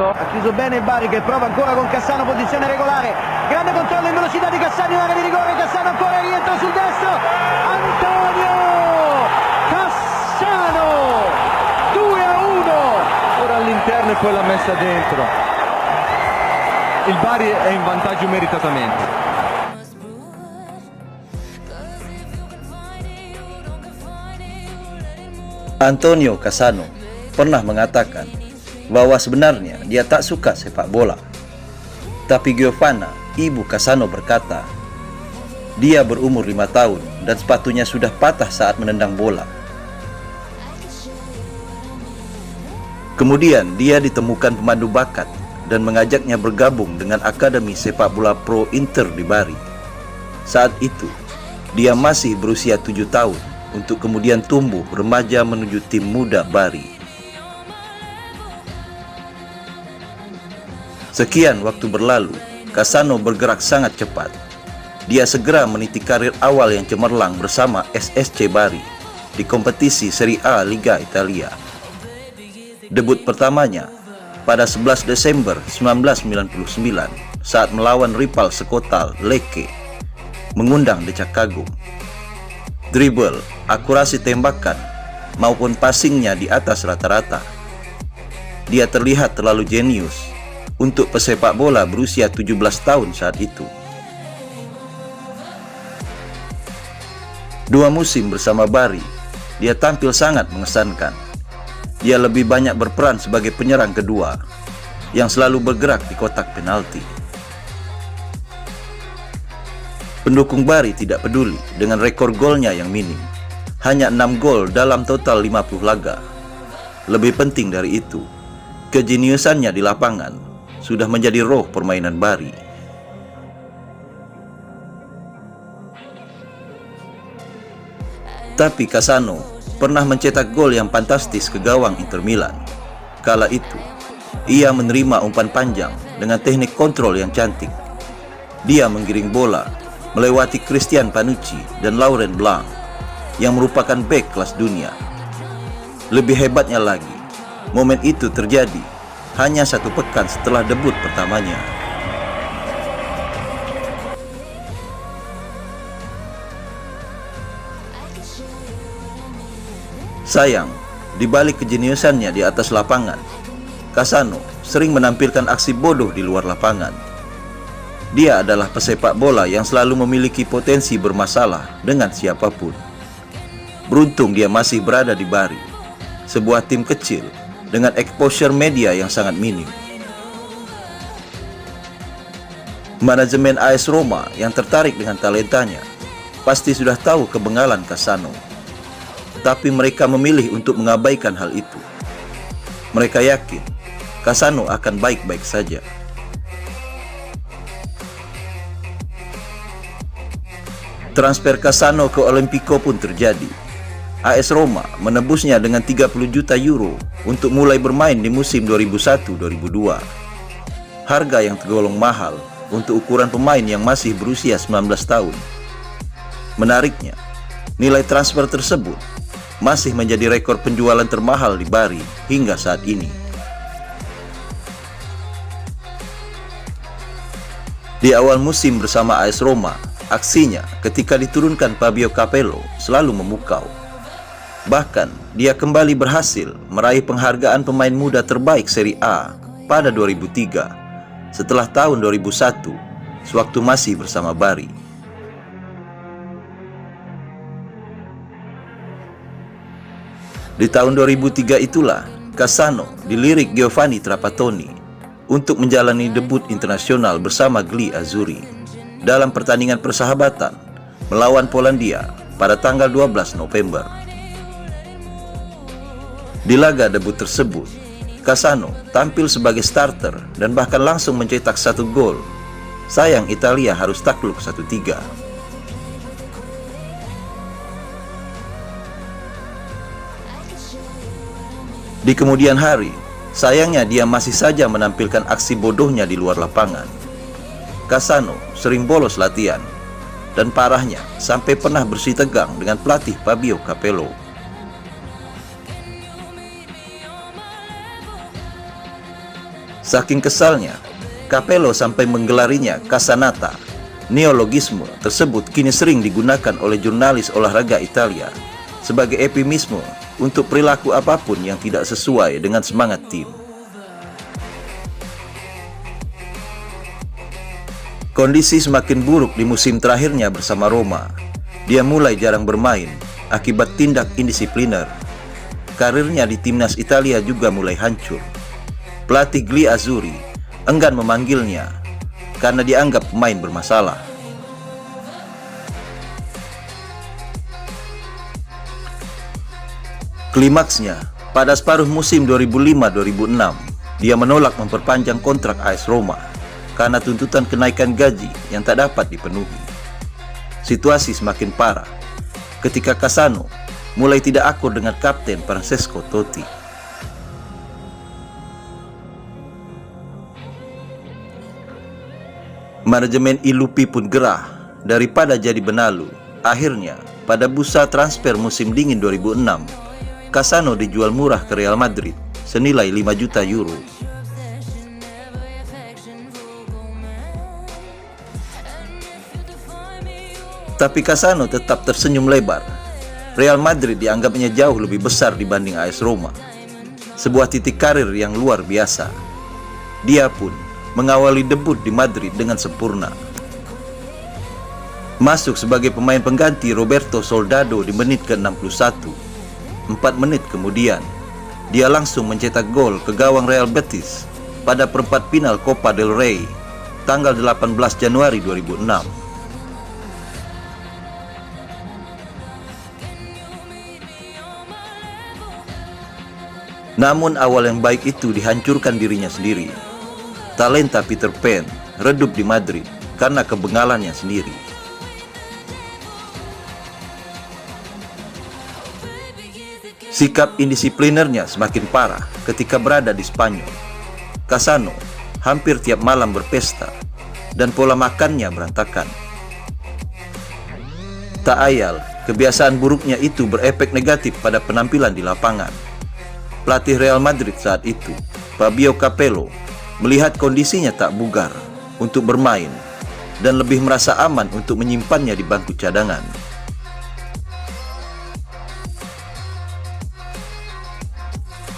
Ha chiuso bene il Bari che prova ancora con Cassano, posizione regolare, grande controllo in velocità di Cassano in area di rigore, Cassano ancora rientra sul destro, Antonio Cassano 2-1, ora all'interno e poi l'ha messa dentro. Il Bari è in vantaggio meritatamente. Antonio Cassano pernah mengatakan bahwa sebenarnya dia tak suka sepak bola. Tapi Giovanna, ibu Cassano, berkata, dia berumur 5 tahun dan sepatunya sudah patah saat menendang bola. Kemudian dia ditemukan pemandu bakat dan mengajaknya bergabung dengan Akademi Sepak Bola Pro Inter di Bari. Saat itu, dia masih berusia 7 tahun untuk kemudian tumbuh remaja menuju tim muda Bari. Sekian waktu berlalu, Cassano bergerak sangat cepat. Dia segera meniti karir awal yang cemerlang bersama SSC Bari di kompetisi Serie A Liga Italia. Debut pertamanya pada 11 Desember 1999 saat melawan rival sekota Lecce mengundang decak kagum. Dribble, akurasi tembakan, maupun passingnya di atas rata-rata. Dia terlihat terlalu jenius untuk pesepak bola berusia 17 tahun saat itu. 2 musim bersama Bari, dia tampil sangat mengesankan. Dia lebih banyak berperan sebagai penyerang kedua, yang selalu bergerak di kotak penalti. Pendukung Bari tidak peduli dengan rekor golnya yang minim, hanya 6 gol dalam total 50 laga. Lebih penting dari itu, kejeniusannya di lapangan sudah menjadi roh permainan Bari. Tapi Cassano pernah mencetak gol yang fantastis ke gawang Inter Milan. Kala itu, ia menerima umpan panjang dengan teknik kontrol yang cantik. Dia menggiring bola melewati Christian Panucci dan Laurent Blanc yang merupakan bek kelas dunia. Lebih hebatnya lagi, momen itu terjadi hanya 1 pekan setelah debut pertamanya. Sayang, di balik kejeniusannya di atas lapangan, Cassano sering menampilkan aksi bodoh di luar lapangan. Dia adalah pesepak bola yang selalu memiliki potensi bermasalah dengan siapapun. Beruntung dia masih berada di Bari, sebuah tim kecil dengan exposure media yang sangat minim. Manajemen AS Roma yang tertarik dengan talentanya pasti sudah tahu kebengalan Cassano, tapi mereka memilih untuk mengabaikan hal itu. Mereka yakin Cassano akan baik-baik saja. Transfer Cassano ke Olimpico pun terjadi. AS Roma menebusnya dengan 30 juta euro untuk mulai bermain di musim 2001-2002. Harga yang tergolong mahal untuk ukuran pemain yang masih berusia 19 tahun. Menariknya, nilai transfer tersebut masih menjadi rekor penjualan termahal di Bari hingga saat ini. Di awal musim bersama AS Roma, aksinya ketika diturunkan Fabio Capello selalu memukau. Bahkan, dia kembali berhasil meraih penghargaan pemain muda terbaik Serie A pada 2003, setelah tahun 2001, sewaktu masih bersama Bari. Di tahun 2003 itulah, Cassano dilirik Giovanni Trapattoni untuk menjalani debut internasional bersama Gli Azzurri dalam pertandingan persahabatan melawan Polandia pada tanggal 12 November. Di laga debut tersebut, Cassano tampil sebagai starter dan bahkan langsung mencetak 1 gol. Sayang Italia harus takluk 1-3. Di kemudian hari, sayangnya dia masih saja menampilkan aksi bodohnya di luar lapangan. Cassano sering bolos latihan, dan parahnya sampai pernah bersih tegang dengan pelatih Fabio Capello. Saking kesalnya, Capello sampai menggelarinya Casanata. Neologisme tersebut kini sering digunakan oleh jurnalis olahraga Italia sebagai eufemisme untuk perilaku apapun yang tidak sesuai dengan semangat tim. Kondisi semakin buruk di musim terakhirnya bersama Roma. Dia mulai jarang bermain akibat tindak indisipliner. Karirnya di timnas Italia juga mulai hancur. Pelatih Gli Azzurri enggan memanggilnya karena dianggap pemain bermasalah. Klimaksnya, pada separuh musim 2005-2006, dia menolak memperpanjang kontrak AS Roma karena tuntutan kenaikan gaji yang tak dapat dipenuhi. Situasi semakin parah ketika Cassano mulai tidak akur dengan kapten Francesco Totti. Manajemen I Lupi pun gerah. Daripada jadi benalu, akhirnya pada bursa transfer musim dingin 2006, Cassano dijual murah ke Real Madrid senilai 5 juta euro. Tapi Cassano tetap tersenyum lebar. Real Madrid dianggapnya jauh lebih besar dibanding AS Roma. Sebuah titik karir yang luar biasa. Dia pun mengawali debut di Madrid dengan sempurna. Masuk sebagai pemain pengganti Roberto Soldado di menit ke-61. 4 menit kemudian, dia langsung mencetak gol ke gawang Real Betis pada perempat final Copa del Rey tanggal 18 Januari 2006. Namun awal yang baik itu dihancurkan dirinya sendiri. Talenta Peter Pan redup di Madrid karena kebengalannya sendiri. Sikap indisiplinernya semakin parah ketika berada di Spanyol. Cassano hampir tiap malam berpesta dan pola makannya berantakan. Tak ayal, kebiasaan buruknya itu berefek negatif pada penampilan di lapangan. Pelatih Real Madrid saat itu, Fabio Capello, melihat kondisinya tak bugar untuk bermain dan lebih merasa aman untuk menyimpannya di bangku cadangan.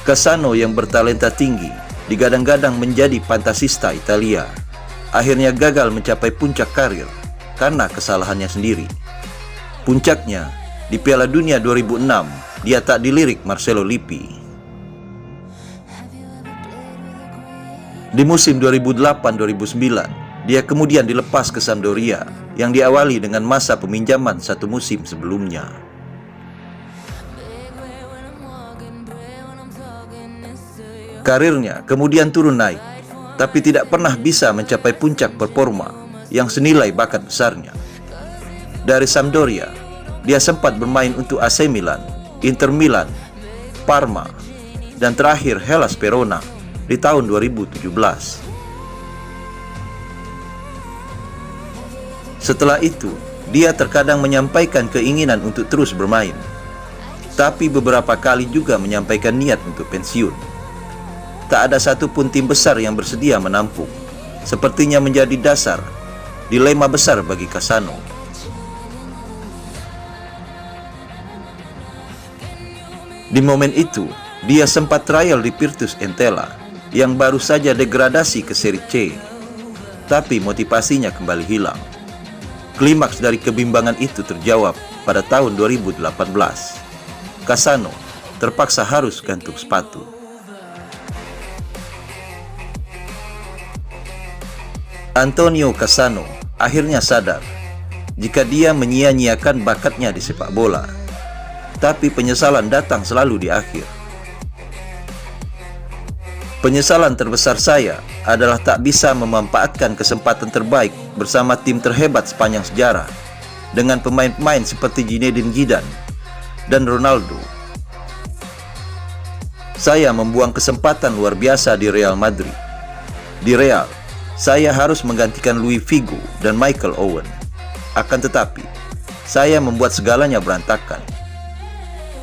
Cassano yang bertalenta tinggi digadang-gadang menjadi fantasista Italia, akhirnya gagal mencapai puncak karir karena kesalahannya sendiri. Puncaknya di Piala Dunia 2006, dia tak dilirik Marcelo Lippi. Di musim 2008-2009, dia kemudian dilepas ke Sampdoria yang diawali dengan masa peminjaman satu musim sebelumnya. Karirnya kemudian turun naik, tapi tidak pernah bisa mencapai puncak performa yang senilai bakat besarnya. Dari Sampdoria, dia sempat bermain untuk AC Milan, Inter Milan, Parma, dan terakhir Hellas Verona di tahun 2017. Setelah itu, dia terkadang menyampaikan keinginan untuk terus bermain, tapi beberapa kali juga menyampaikan niat untuk pensiun. Tak ada satupun tim besar yang bersedia menampung. Sepertinya menjadi dasar dilema besar bagi Cassano. Di momen itu, dia sempat trial di Virtus Entella yang baru saja degradasi ke Serie C, tapi motivasinya kembali hilang. Klimaks dari kebimbangan itu terjawab pada tahun 2018. Cassano terpaksa harus gantung sepatu. Antonio Cassano akhirnya sadar jika dia menyia-nyiakan bakatnya di sepak bola, tapi penyesalan datang selalu di akhir. Penyesalan terbesar saya adalah tak bisa memanfaatkan kesempatan terbaik bersama tim terhebat sepanjang sejarah dengan pemain-pemain seperti Zinedine Zidane dan Ronaldo. Saya membuang kesempatan luar biasa di Real Madrid. Di Real, saya harus menggantikan Luis Figo dan Michael Owen. Akan tetapi, saya membuat segalanya berantakan.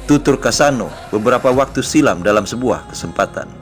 Tutur Cassano beberapa waktu silam dalam sebuah kesempatan.